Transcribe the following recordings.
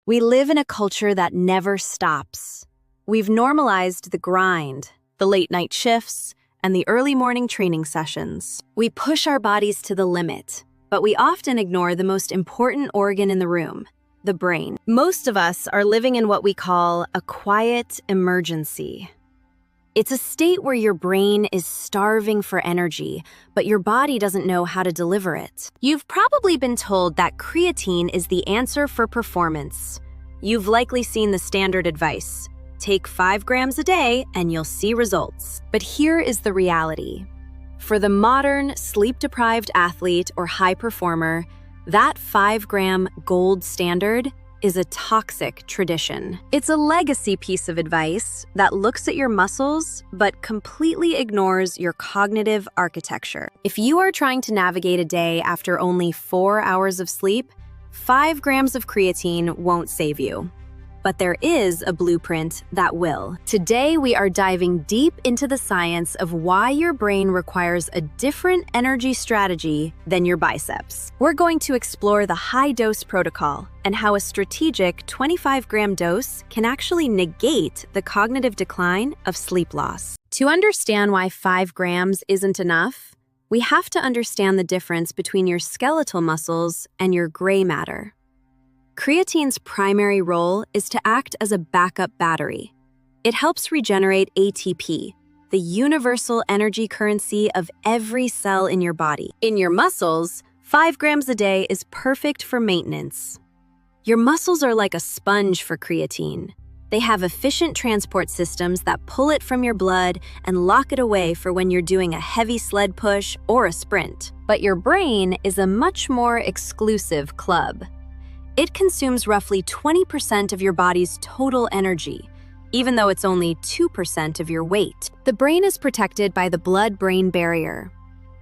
We live in a culture that never stops. We've normalized the grind, the late-night shifts, and the early morning training sessions. We push our bodies to the limit, but we often ignore the most important organ in the room, the brain. Most of us are living in what we call a quiet emergency. It's a state where your brain is starving for energy, but your body doesn't know how to deliver it. You've probably been told that creatine is the answer for performance. You've likely seen the standard advice: take 5 grams a day and you'll see results. But here is the reality. For the modern, sleep-deprived athlete or high performer, that 5-gram gold standard is a toxic tradition. It's a legacy piece of advice that looks at your muscles but completely ignores your cognitive architecture. If you are trying to navigate a day after only 4 hours of sleep, 5 grams of creatine won't save you. But there is a blueprint that will. Today, we are diving deep into the science of why your brain requires a different energy strategy than your biceps. We're going to explore the high-dose protocol and how a strategic 25-gram dose can actually negate the cognitive decline of sleep loss. To understand why 5 grams isn't enough, we have to understand the difference between your skeletal muscles and your gray matter. Creatine's primary role is to act as a backup battery. It helps regenerate ATP, the universal energy currency of every cell in your body. In your muscles, 5 grams a day is perfect for maintenance. Your muscles are like a sponge for creatine. They have efficient transport systems that pull it from your blood and lock it away for when you're doing a heavy sled push or a sprint. But your brain is a much more exclusive club. It consumes roughly 20% of your body's total energy, even though it's only 2% of your weight. The brain is protected by the blood-brain barrier.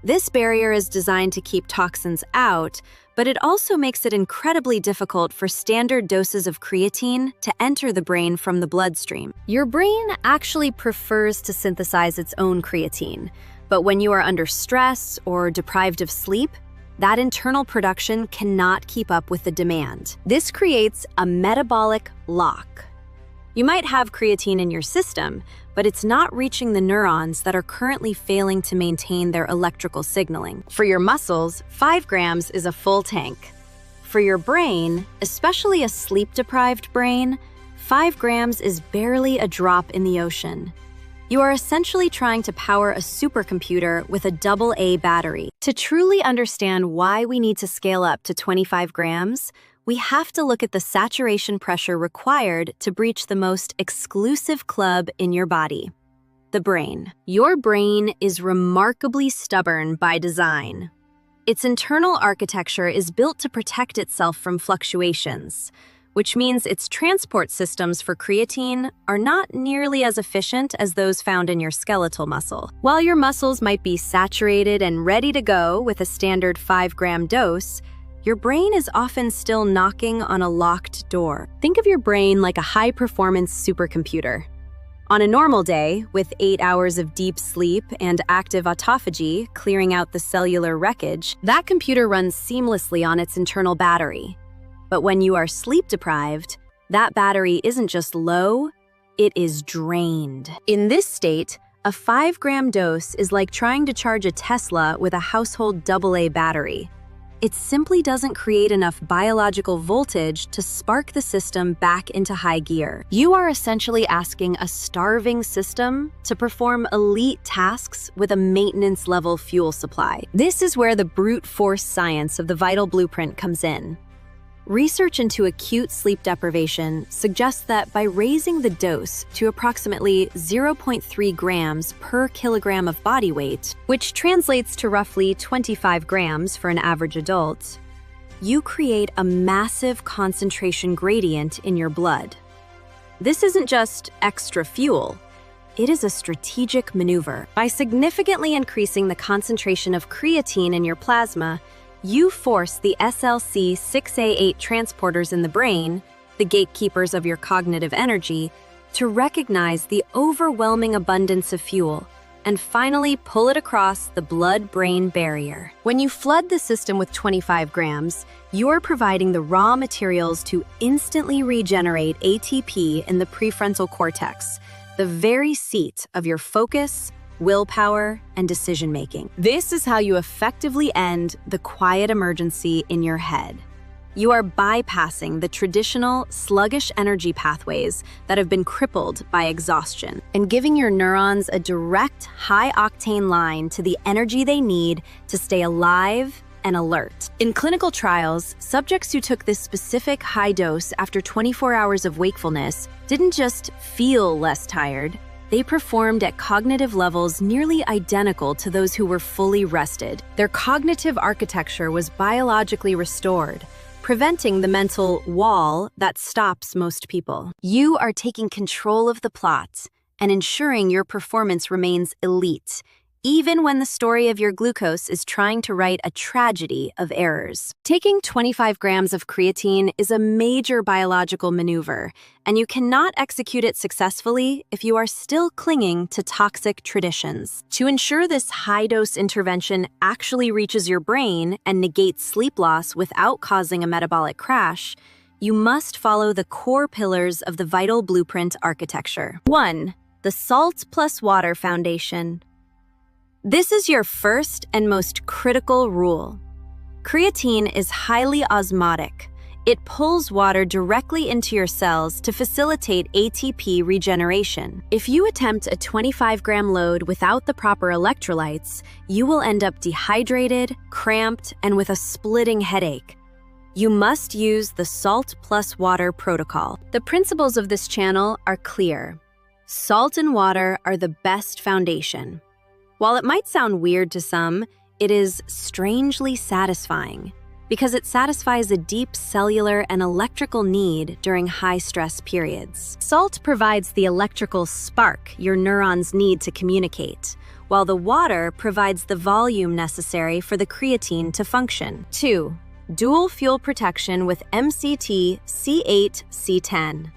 This barrier is designed to keep toxins out, but it also makes it incredibly difficult for standard doses of creatine to enter the brain from the bloodstream. Your brain actually prefers to synthesize its own creatine, but when you are under stress or deprived of sleep, that internal production cannot keep up with the demand. This creates a metabolic lock. You might have creatine in your system, but it's not reaching the neurons that are currently failing to maintain their electrical signaling. For your muscles, 5 grams is a full tank. For your brain, especially a sleep-deprived brain, 5 grams is barely a drop in the ocean. You are essentially trying to power a supercomputer with a AA battery. To truly understand why we need to scale up to 25 grams, we have to look at the saturation pressure required to breach the most exclusive club in your body, the brain. Your brain is remarkably stubborn by design. Its internal architecture is built to protect itself from fluctuations, which means its transport systems for creatine are not nearly as efficient as those found in your skeletal muscle. While your muscles might be saturated and ready to go with a standard 5-gram dose, your brain is often still knocking on a locked door. Think of your brain like a high-performance supercomputer. On a normal day, with 8 hours of deep sleep and active autophagy clearing out the cellular wreckage, that computer runs seamlessly on its internal battery. But when you are sleep-deprived, that battery isn't just low, it is drained. In this state, a 5-gram dose is like trying to charge a Tesla with a household AA battery. It simply doesn't create enough biological voltage to spark the system back into high gear. You are essentially asking a starving system to perform elite tasks with a maintenance-level fuel supply. This is where the brute force science of the vital blueprint comes in. Research into acute sleep deprivation suggests that by raising the dose to approximately 0.3 grams per kilogram of body weight, which translates to roughly 25 grams for an average adult, you create a massive concentration gradient in your blood. This isn't just extra fuel. It is a strategic maneuver. By significantly increasing the concentration of creatine in your plasma, you force the MCT C8 transporters in the brain, the gatekeepers of your cognitive energy, to recognize the overwhelming abundance of fuel and finally pull it across the blood-brain barrier. When you flood the system with 25 grams, you're providing the raw materials to instantly regenerate ATP in the prefrontal cortex, the very seat of your focus, willpower, and decision-making. This is how you effectively end the quiet emergency in your head. You are bypassing the traditional sluggish energy pathways that have been crippled by exhaustion and giving your neurons a direct, high-octane line to the energy they need to stay alive and alert. In clinical trials, subjects who took this specific high dose after 24 hours of wakefulness didn't just feel less tired, they performed at cognitive levels nearly identical to those who were fully rested. Their cognitive architecture was biologically restored, preventing the mental wall that stops most people. You are taking control of the plot and ensuring your performance remains elite, even when the story of your glucose is trying to write a tragedy of errors. Taking 25 grams of creatine is a major biological maneuver, and you cannot execute it successfully if you are still clinging to toxic traditions. To ensure this high-dose intervention actually reaches your brain and negates sleep loss without causing a metabolic crash, you must follow the core pillars of the vital blueprint architecture. 1. The salt plus water foundation. This is your first and most critical rule. Creatine is highly osmotic. It pulls water directly into your cells to facilitate ATP regeneration. If you attempt a 25-gram load without the proper electrolytes, you will end up dehydrated, cramped, and with a splitting headache. You must use the salt plus water protocol. The principles of this channel are clear. Salt and water are the best foundation. While it might sound weird to some, it is strangely satisfying because it satisfies a deep cellular and electrical need during high-stress periods. Salt provides the electrical spark your neurons need to communicate, while the water provides the volume necessary for the creatine to function. 2. Dual fuel protection with MCT C8 C10.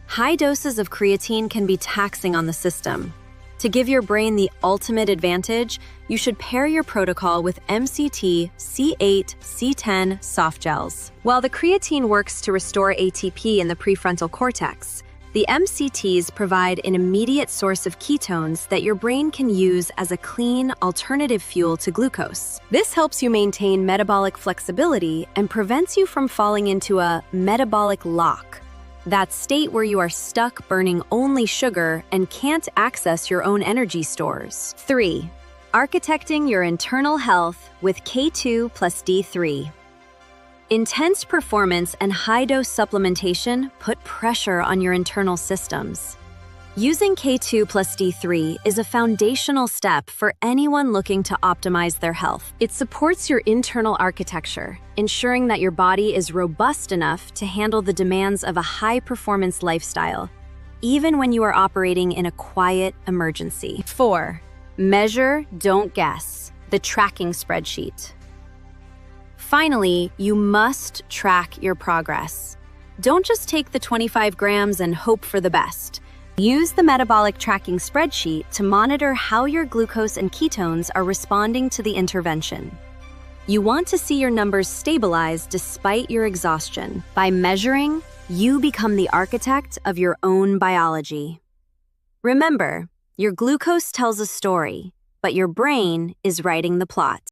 High doses of creatine can be taxing on the system. To give your brain the ultimate advantage, you should pair your protocol with MCT C8 C10 soft gels. While the creatine works to restore ATP in the prefrontal cortex, the MCTs provide an immediate source of ketones that your brain can use as a clean alternative fuel to glucose. This helps you maintain metabolic flexibility and prevents you from falling into a metabolic lock, that state where you are stuck burning only sugar and can't access your own energy stores. 3. Architecting your internal health with K2 plus D3. Intense performance and high-dose supplementation put pressure on your internal systems. Using K2 plus D3 is a foundational step for anyone looking to optimize their health. It supports your internal architecture, ensuring that your body is robust enough to handle the demands of a high-performance lifestyle, even when you are operating in a quiet emergency. 4. Measure, don't guess. The tracking spreadsheet. Finally, you must track your progress. Don't just take the 25 grams and hope for the best. Use the metabolic tracking spreadsheet to monitor how your glucose and ketones are responding to the intervention. You want to see your numbers stabilize despite your exhaustion. By measuring, you become the architect of your own biology. Remember, your glucose tells a story, but your brain is writing the plot.